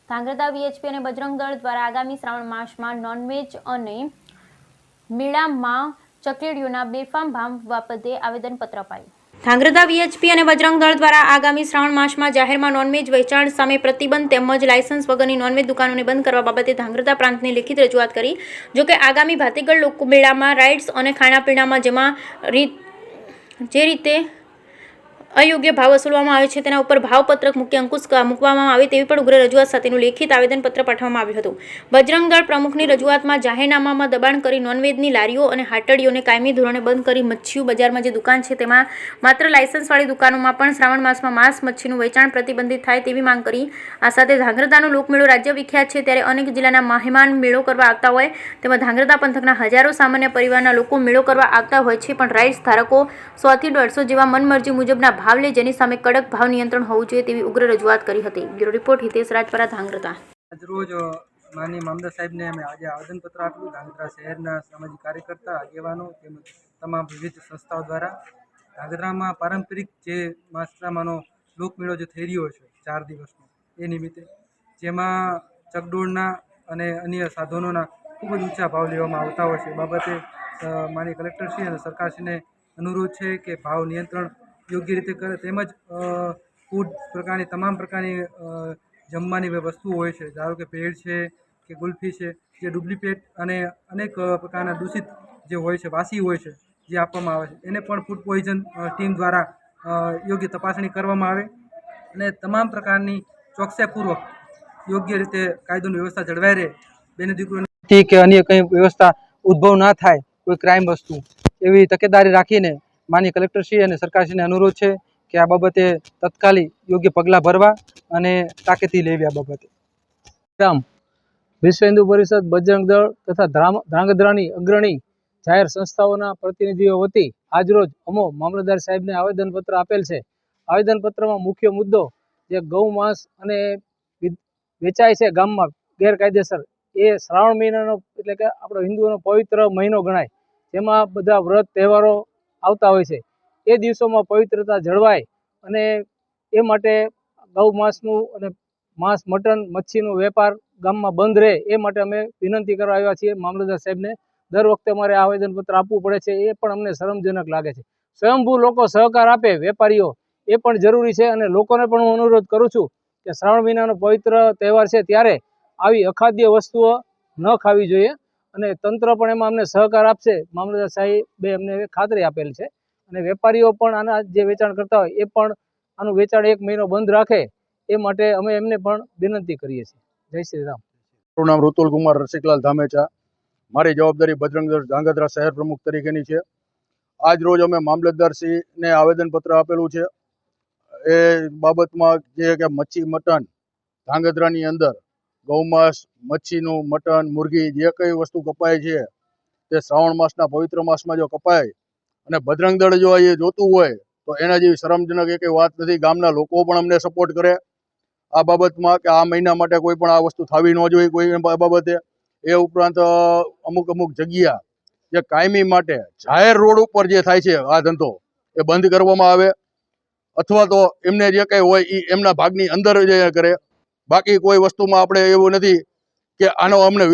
Dhrangadhra VHP અને બજરંગ દળ દ્વારા આગામી શ્રાવણ માસમાં નોનવેજ અને મેળામાં ચકલીડીઓના બેફામ ભાવ બાબતે આવેદનપત્ર અપાયું। ધાંગધ્રા વીએચપી અને બજરંગ દળ દ્વારા આગામી શ્રાવણ માસમાં જાહેરમાં નોનવેજ વેચાણ સામે પ્રતિબંધ તેમજ લાયસન્સ વગરની નોનવેજ દુકાનોને બંધ કરવા બાબતે ધાંગધ્રા પ્રાંતને લેખિત રજૂઆત કરી। જોકે આગામી ભાતીગળ લોકો મેળામાં રાઇડ્સ અને ખાણાપીણામાં જે રીતે અયોગ્ય ભાવ વસૂલવામાં આવે છે તેના ઉપર ભાવપત્રક મૂકી અંકુશ મૂકવામાં આવે તેવી પણ ઉગ્ર રજૂઆત સાથેનું લેખિત આવેદનપત્ર પાઠવવામાં આવ્યું હતું। બજરંગ દળ પ્રમુખની રજૂઆતમાં જાહેરનામામાં દબાણ કરી નોનવેજની લારીઓ અને હાટડીઓને કાયમી ધોરણે બંધ કરી મચ્છીયું બજારમાં જે દુકાન છે તેમાં માત્ર લાયસન્સવાળી દુકાનોમાં પણ શ્રાવણ માસમાં માંસ મચ્છીનું વેચાણ પ્રતિબંધિત થાય તેવી માંગ કરી। આ સાથે ધાંગધ્રાનો લોકમેળો રાજ્ય વિખ્યાત છે ત્યારે અનેક જિલ્લાના મહેમાન મેળો કરવા આવતા હોય તેમાં ધાંગધ્રા પંથકના હજારો સામાન્ય પરિવારના લોકો મેળો કરવા આવતા હોય છે પણ રાઇડ્સ ધારકો 100 થી 150 જેવા મનમરજી મુજબના ભાવ લે જેની સામે કડક ભાવ નિયંત્રણ હોવું જોઈએ તેવી ઉગ્ર રજૂઆત કરી હતી। Bureau report Hitesh Rajpara Dhrangadhra. આજરોજ માનનીય મામલતદાર સાહેબને અમે આજે આવેદનપત્ર આપ્યું। ધાંગધ્રા શહેરના સામાજિક કાર્યકર્તા આગેવાનો તેમજ તમામ વિવિધ સંસ્થાઓ દ્વારા ધાંગધ્રામાં પારંપરિક જે માસરામાનો લોકમેળો જે થઈ રહ્યો છે 4 દિવસનો એ નિમિત્તે જેમાં ચકડોળના અને અન્ય સાધનોના ખૂબ જ ઊંચા ભાવ લેવામાં આવતા હોય છે બાબતે માનનીય કલેક્ટરશ્રી અને સરકારશ્રીને અનુરોધ છે કે ભાવ નિયંત્રણ યોગ્ય રીતે કરે તેમજ ફૂડ પ્રકારની તમામ પ્રકારની જમવાની વસ્તુઓ હોય છે ધારો કે ભેળ છે કે ગુલ્ફી છે જે ડુપ્લિકેટ અને અનેક પ્રકારના દૂષિત જે હોય છે વાસી હોય છે જે આપવામાં આવે છે એને પણ ફૂડ પોઈઝન ટીમ દ્વારા યોગ્ય તપાસણી કરવામાં આવે અને તમામ પ્રકારની ચોકસાઈપૂર્વક યોગ્ય રીતે કાયદોની વ્યવસ્થા જળવાઈ રહે બેને દીકરીઓની કે અન્ય કંઈ વ્યવસ્થા ઉદ્ભવ ના થાય કોઈ ક્રાઇમ વસ્તુ એવી તકેદારી રાખીને માનનીય કલેક્ટરશ્રી અને સરકારશ્રીને અનુરોધ છે કે આ બાબતે તત્કાલિક યોગ્ય પગલાં ભરવા અને તાકીદથી લેવી। આ બાબતે વિશ્વ હિન્દુ પરિષદ બજરંગ દળ તથા ધાંગધ્રાની અગ્રણી જાહેર સંસ્થાઓના પ્રતિનિધિઓ વતી આજરોજ અમો મામલતદાર સાહેબને આવેદનપત્ર આપેલ છે। આવેદનપત્રમાં મુખ્ય મુદ્દો જે ગૌ માંસ અને વેચાય છે ગામમાં ગેરકાયદેસર એ શ્રાવણ મહિનાનો એટલે કે આપણો હિન્દુઓનો પવિત્ર મહિનો ગણાય જેમાં બધા વ્રત તહેવારો આવતા હોય છે એ દિવસોમાં પવિત્રતા જળવાય અને એ માટે ગૌ માંસનું અને માંસ મટન મચ્છીનો વેપાર ગામમાં બંધ રહે એ માટે અમે વિનંતી કરવા આવ્યા છીએ મામલતદાર સાહેબને। દર વખતે અમારે આવેદનપત્ર આપવું પડે છે એ પણ અમને શરમજનક લાગે છે। સ્વયંભૂ લોકો સહકાર આપે વેપારીઓ એ પણ જરૂરી છે અને લોકોને પણ હું અનુરોધ કરું છું કે શ્રાવણ મહિનાનો પવિત્ર તહેવાર છે ત્યારે આવી અખાદ્ય વસ્તુઓ ન ખાવી જોઈએ અને તંત્ર પણ એમાં અમને સહકાર આપશે મામલતદાર સાહેબે અમને ખાતરી આપેલ છે અને વેપારીઓ પણ આના જે વેચાણ કરતા હોય એ પણ આનું વેચાણ 1 મહિનો બંધ રાખે એ માટે અમે એમને પણ વિનંતી કરીએ છીએ। જય શ્રી રામ। મારું નામ ઋતુલ કુમાર રસિકલાલ ધામેચા। મારી જવાબદારી બજરંગ દળ ધાંગધ્રા શહેર પ્રમુખ તરીકેની છે। આજ રોજ અમે મામલતદારશ્રીને આવેદનપત્ર આપેલું છે એ બાબતમાં જે કે મચ્છી મટન ધાંગધ્રાની અંદર ગૌમાંસ મચ્છીનું મટન મુરગી જે કંઈ વસ્તુ કપાય છે તે શ્રાવણ માસના પવિત્ર માસમાં જો કપાય અને બજરંગ દળ જો એ જોતું હોય તો એના જેવી શરમજનક એક વાત નથી। ગામના લોકો પણ અમને સપોર્ટ કરે આ બાબતમાં કે આ મહિના માટે કોઈ પણ આ વસ્તુ થવી ન જોઈએ કોઈ બાબતે। એ ઉપરાંત અમુક જગ્યા જે કાયમી માટે જાહેર રોડ ઉપર જે થાય છે આ ધંધો એ બંધ કરવામાં આવે અથવા તો એમને જે કંઈ હોય એ એમના ભાગની અંદર જે કરે। બાકી કોઈ વસ્તુમાં આપણે એવું નથી કે આનો અમને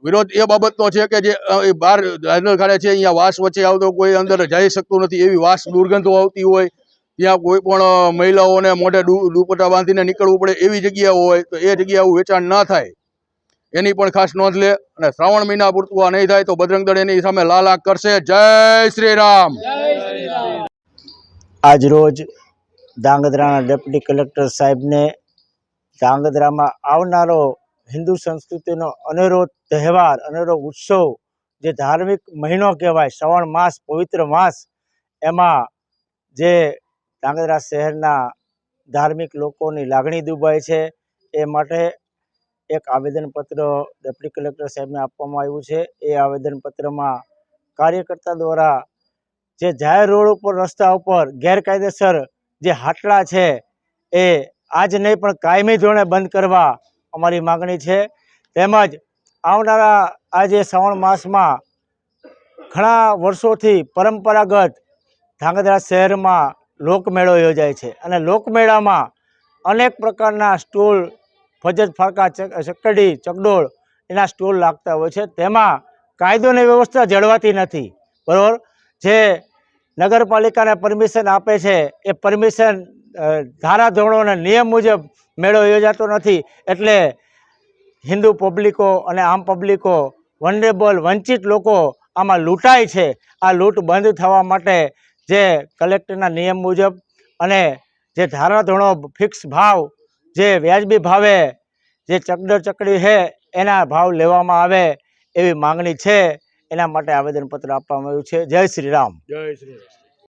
વિરોધ એ બાબતનો છે કે જે બહાર હાજર ખાડે છે અહીંયા વાસ વચ્ચે આવતો કોઈ અંદર જઈ શકતું નથી એવી વાસ દુર્ગંધો આવતી હોય ત્યાં કોઈ પણ મહિલાઓને મોઢે દુપટ્ટા બાંધીને નીકળવું પડે એવી જગ્યાઓ હોય તો એ જગ્યાએ વેચાણ ના થાય એની પણ ખાસ નોંધ લે અને શ્રાવણ મહિના પૂરતું આ નહીં થાય તો બજરંગ દળ એની સામે લાલ આંખ કરશે। જય શ્રી રામ। આજ રોજ ધાંગધ્રાના ડેપ્યુટી કલેક્ટર સાહેબને ધાંગધ્રામાં આવનારો હિન્દુ સંસ્કૃતિનો અનેરો તહેવાર અનેરો ઉત્સવ જે ધાર્મિક મહિનો કહેવાય શ્રાવણ માસ પવિત્ર માસ એમાં જે ધાંગધ્રા શહેરના ધાર્મિક લોકોની લાગણી દુભાય છે એ માટે એક આવેદનપત્ર ડેપ્યુટી કલેક્ટર સાહેબને આપવામાં આવ્યું છે। એ આવેદનપત્રમાં કાર્યકર્તા દ્વારા જે જાહેર રોડ ઉપર રસ્તા ઉપર ગેરકાયદેસર જે હાટલા છે એ આજ નહીં પણ કાયમી ધોરણે બંધ કરવા અમારી માગણી છે। તેમજ આવનારા આજે શ્રાવણ માસમાં ઘણા વર્ષોથી પરંપરાગત ધાંગધ્રા શહેરમાં લોકમેળો યોજાય છે અને લોકમેળામાં અનેક પ્રકારના સ્ટોલ ફજત ફાકા ચકડી ચકડોળ એના સ્ટોલ લાગતા હોય છે. તેમાં કાયદોની વ્યવસ્થા જળવાતી નથી. બરાબર, જે નગરપાલિકાને પરમિશન આપે છે એ પરમિશન ધારાધોરણો અને નિયમ મુજબ મેળો યોજાતો નથી. એટલે હિન્દુ પબ્લિકો અને આમ પબ્લિકો, વનરેબલ વંચિત લોકો આમાં લૂંટાય છે. આ લૂંટ બંધ થવા માટે જે કલેક્ટરના નિયમ મુજબ અને જે ધારાધોરણો ફિક્સ ભાવ, જે વ્યાજબી ભાવે જે ચકડોળ ચકડી છે એના ભાવ લેવામાં આવે એવી માંગણી છે. એના માટે આવેદનપત્ર આપવામાં આવ્યું છે. જય શ્રી રામ. જય શ્રી રામ.